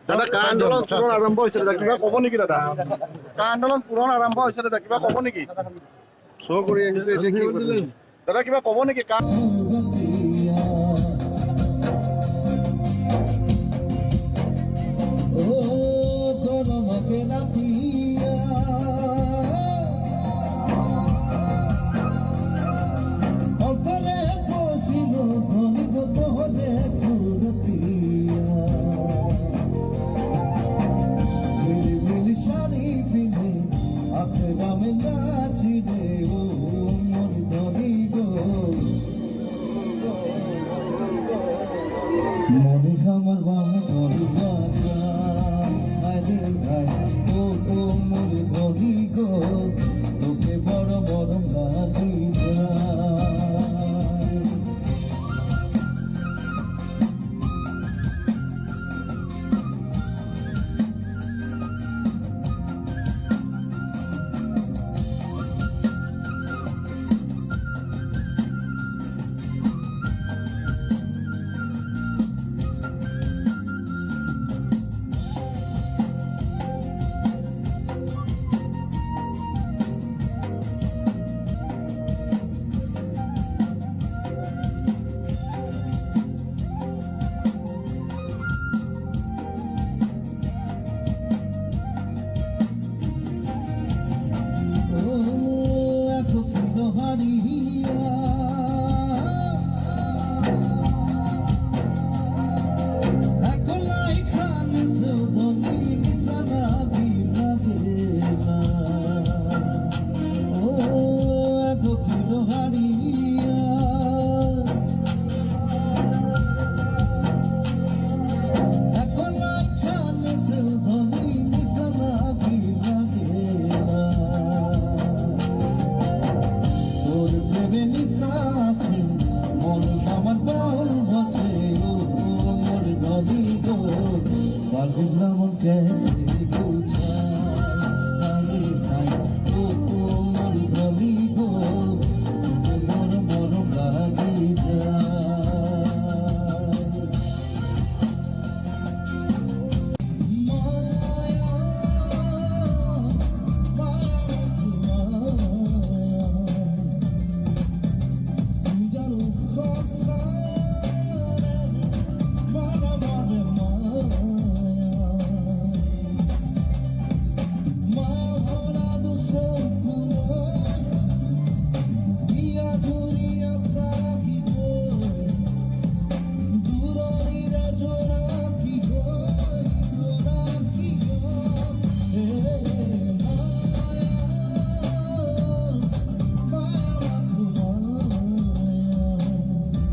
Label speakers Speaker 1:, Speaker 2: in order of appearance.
Speaker 1: দাদা কা আন্দোলন পূৰণ আৰম্ভ হৈছে দাদা কিবা ক'ব নেকি দাদা কা আন্দোলন পূৰণ আৰম্ভ হৈছে দাদা কিবা ক'ব নেকি শ্ব' কৰি আহিছে এতিয়া কি দাদা কিবা ক'ব নেকি কা
Speaker 2: মনে আমার বাঁধর বাজা আরে ভাই ও ও মোর ধরি গো তোকে বড় বড় লাগি যায় कैसे बुझा